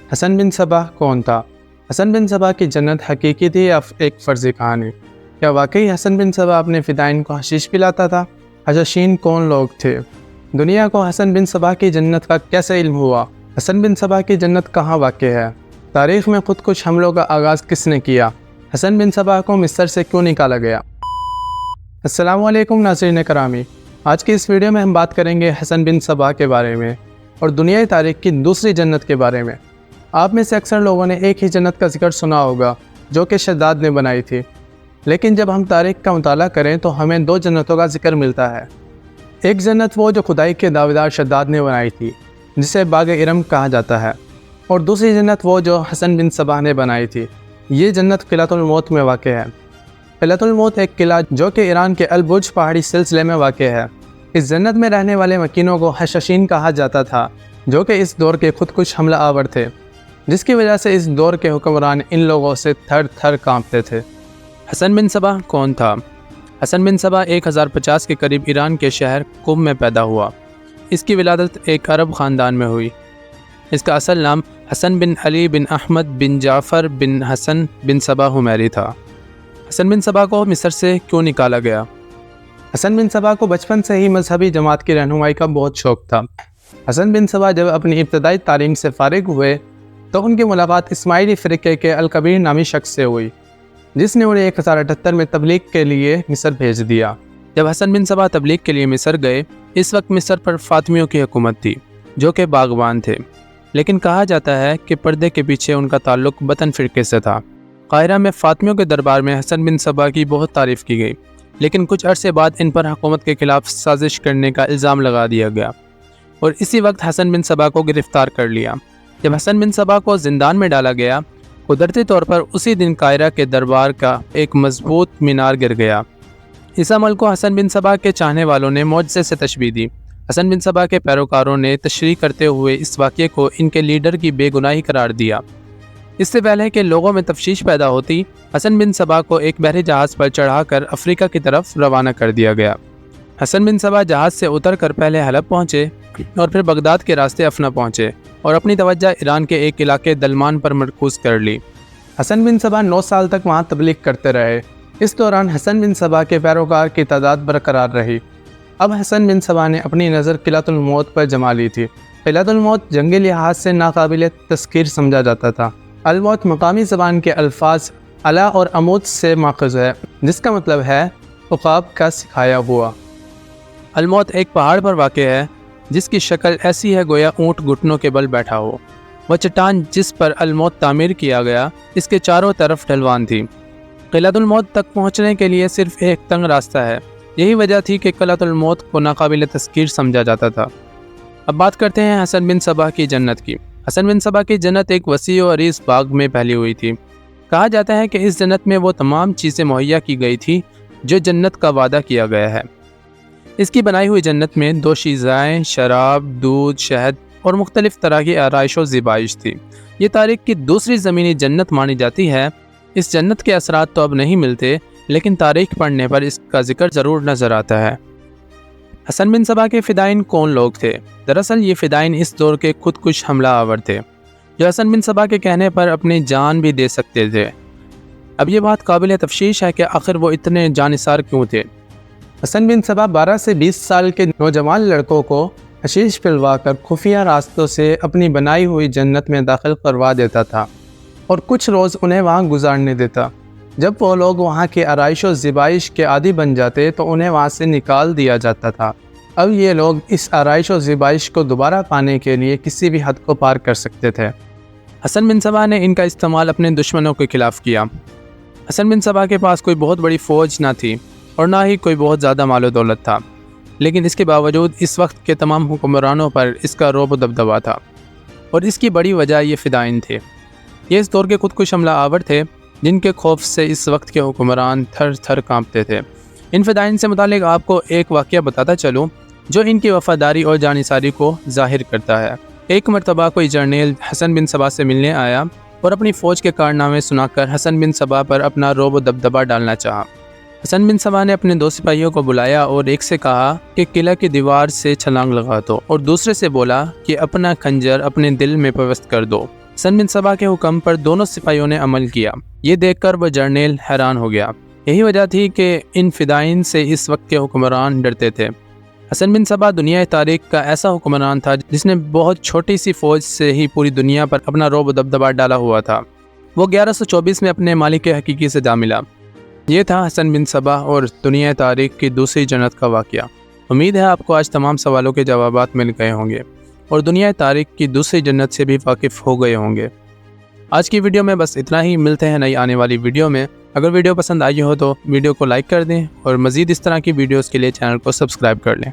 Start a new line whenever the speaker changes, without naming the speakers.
حسن بن صبا کون تھا؟ حسن بن صبا کی جنت حقیقی تھی یا ایک فرضی کہانی؟ کیا واقعی حسن بن صبا اپنے فدائین کو حشیش پلاتا تھا؟ حشاشین کون لوگ تھے؟ دنیا کو حسن بن صبا کی جنت کا کیسے علم ہوا؟ حسن بن صبا کی جنت کہاں واقع ہے؟ تاریخ میں خود کش حملوں کا آغاز کس نے کیا؟ حسن بن صبا کو مصر سے کیوں نکالا گیا؟ السلام علیکم ناظرین کرامی، آج کی اس ویڈیو میں ہم بات کریں گے حسن بن صبا کے بارے میں اور دنیائی تاریخ کی دوسری جنت کے بارے میں۔ آپ میں سے اکثر لوگوں نے ایک ہی جنت کا ذکر سنا ہوگا جو کہ شداد نے بنائی تھی، لیکن جب ہم تاریخ کا مطالعہ کریں تو ہمیں دو جنتوں کا ذکر ملتا ہے۔ ایک جنت وہ جو خدائی کے دعویدار شداد نے بنائی تھی، جسے باغ ارم کہا جاتا ہے، اور دوسری جنت وہ جو حسن بن صبا نے بنائی تھی۔ یہ جنت قلعۃ الموت میں واقع ہے۔ قلعۃ الموت ایک قلعہ جو کہ ایران کے البرج پہاڑی سلسلے میں واقع ہے۔ اس جنت میں رہنے والے مکینوں کو حشاشین کہا جاتا تھا، جو کہ اس دور کے خود کش حملہ آور تھے، جس کی وجہ سے اس دور کے حکمران ان لوگوں سے تھر تھر کانپتے تھے۔ حسن بن صبا کون تھا؟ حسن بن صبا 1050 کے قریب ایران کے شہر قم میں پیدا ہوا۔ اس کی ولادت ایک عرب خاندان میں ہوئی۔ اس کا اصل نام حسن بن علی بن احمد بن جعفر بن حسن بن صبا حمیری تھا۔ حسن بن صبا کو مصر سے کیوں نکالا گیا؟ حسن بن صبا کو بچپن سے ہی مذہبی جماعت کی رہنمائی کا بہت شوق تھا۔ حسن بن صبا جب اپنی ابتدائی تعلیم سے فارغ ہوئے تو ان کی ملاقات اسماعیلی فرقے کے الکبیر نامی شخص سے ہوئی، جس نے انہیں 1078 میں تبلیغ کے لیے مصر بھیج دیا۔ جب حسن بن صبا تبلیغ کے لیے مصر گئے، اس وقت مصر پر فاطمیوں کی حکومت تھی، جو کہ باغبان تھے، لیکن کہا جاتا ہے کہ پردے کے پیچھے ان کا تعلق بطن فرقے سے تھا۔ قاہرہ میں فاطمیوں کے دربار میں حسن بن صبا کی بہت تعریف کی گئی، لیکن کچھ عرصے بعد ان پر حکومت کے خلاف سازش کرنے کا الزام لگا دیا گیا، اور اسی وقت حسن بن صبا کو گرفتار کر لیا۔ جب حسن بن صبا کو زندان میں ڈالا گیا، قدرتی طور پر اسی دن قاہرہ کے دربار کا ایک مضبوط مینار گر گیا۔ اس عمل کو حسن بن صبا کے چاہنے والوں نے معجزے سے تشبیہ دی۔ حسن بن صبا کے پیروکاروں نے تشریح کرتے ہوئے اس واقعے کو ان کے لیڈر کی بے گناہی قرار دیا۔ اس سے پہلے کہ لوگوں میں تفشیش پیدا ہوتی، حسن بن صبا کو ایک بحری جہاز پر چڑھا کر افریقہ کی طرف روانہ کر دیا گیا۔ حسن بن صبا جہاز سے اتر کر پہلے حلب پہنچے اور پھر بغداد کے راستے افنا پہنچے اور اپنی توجہ ایران کے ایک علاقے دلمان پر مرکوز کر لی۔ حسن بن صبا 9 سال تک وہاں تبلیغ کرتے رہے۔ اس دوران حسن بن صبا کے پیروکار کی تعداد برقرار رہی۔ اب حسن بن صبا نے اپنی نظر قلعۃ الموت پر جما لی تھی۔ قلعۃ الموت جنگی لحاظ سے ناقابل تذکیر سمجھا جاتا تھا۔ الموت مقامی زبان کے الفاظ علا اور اموت سے ماخوذ ہے، جس کا مطلب ہے عقاب کا سکھایا ہوا۔ الموت ایک پہاڑ پر واقع ہے جس کی شکل ایسی ہے گویا اونٹ گھٹنوں کے بل بیٹھا ہو۔ وہ چٹان جس پر الموت تعمیر کیا گیا، اس کے چاروں طرف ڈھلوان تھی۔ قلعۃ الموت تک پہنچنے کے لیے صرف ایک تنگ راستہ ہے۔ یہی وجہ تھی کہ قلعۃ الموت کو ناقابل تذکیر سمجھا جاتا تھا۔ اب بات کرتے ہیں حسن بن صبا کی جنت کی۔ حسن بن صبا کی جنت ایک وسیع و عریض باغ میں پھیلی ہوئی تھی۔ کہا جاتا ہے کہ اس جنت میں وہ تمام چیزیں مہیا کی گئی تھی جو جنت کا وعدہ کیا گیا ہے۔ اس کی بنائی ہوئی جنت میں 2 چیزیں، شراب، دودھ، شہد اور مختلف طرح کی آرائش و زیبائش تھی۔ یہ تاریخ کی دوسری زمینی جنت مانی جاتی ہے۔ اس جنت کے اثرات تو اب نہیں ملتے، لیکن تاریخ پڑھنے پر اس کا ذکر ضرور نظر آتا ہے۔ حسن بن صبا کے فدائین کون لوگ تھے؟ دراصل یہ فدائین اس دور کے خود کش حملہ آور تھے، جو حسن بن صبا کے کہنے پر اپنی جان بھی دے سکتے تھے۔ اب یہ بات قابل تفشیش ہے کہ آخر وہ اتنے جانثار کیوں تھے۔ حسن بن صبا 12 سے 20 سال کے نوجوان لڑکوں کو حشیش پلوا کر خفیہ راستوں سے اپنی بنائی ہوئی جنت میں داخل کروا دیتا تھا اور کچھ روز انہیں وہاں گزارنے دیتا۔ جب وہ لوگ وہاں کے آرائش و زیبائش کے عادی بن جاتے تو انہیں وہاں سے نکال دیا جاتا تھا۔ اب یہ لوگ اس آرائش و زیبائش کو دوبارہ پانے کے لیے کسی بھی حد کو پار کر سکتے تھے۔ حسن بن صبا نے ان کا استعمال اپنے دشمنوں کے خلاف کیا۔ حسن بن صبا کے پاس کوئی بہت بڑی فوج نہ تھی اور نہ ہی کوئی بہت زیادہ مال و دولت تھا، لیکن اس کے باوجود اس وقت کے تمام حکمرانوں پر اس کا رعب و دبدبا تھا، اور اس کی بڑی وجہ یہ فدائین تھے۔ یہ اس دور کے خود کش حملہ آور تھے جن کے خوف سے اس وقت کے حکمران تھر تھر کانپتے تھے۔ ان فدائین سے متعلق آپ کو ایک واقعہ بتاتا چلوں جو ان کی وفاداری اور جانثاری کو ظاہر کرتا ہے۔ ایک مرتبہ کوئی جرنیل حسن بن صبا سے ملنے آیا اور اپنی فوج کے کارنامے سنا کر حسن بن صبا پر اپنا رعب و دبدبا ڈالنا چاہا۔ حسن بن صبا نے اپنے 2 سپاہیوں کو بلایا اور ایک سے کہا کہ قلعہ کی دیوار سے چھلانگ لگا دو، اور دوسرے سے بولا کہ اپنا خنجر اپنے دل میں پیوست کر دو۔ حسن بن صبا کے حکم پر دونوں سپاہیوں نے عمل کیا۔ یہ دیکھ کر وہ جرنیل حیران ہو گیا۔ یہی وجہ تھی کہ ان فدائین سے اس وقت کے حکمران ڈرتے تھے۔ حسن بن صبا دنیا تاریخ کا ایسا حکمران تھا جس نے بہت چھوٹی سی فوج سے ہی پوری دنیا پر اپنا رعب و دبدبا ڈالا ہوا تھا۔ وہ 1124 میں اپنے مالک حقیقی سے جا ملا۔ یہ تھا حسن بن صبا اور دنیا تاریخ کی دوسری جنت کا واقعہ۔ امید ہے آپ کو آج تمام سوالوں کے جوابات مل گئے ہوں گے اور دنیا تاریخ کی دوسری جنت سے بھی واقف ہو گئے ہوں گے۔ آج کی ویڈیو میں بس اتنا ہی، ملتے ہیں نئی آنے والی ویڈیو میں۔ اگر ویڈیو پسند آئی ہو تو ویڈیو کو لائک کر دیں اور مزید اس طرح کی ویڈیوز کے لیے چینل کو سبسکرائب کر لیں۔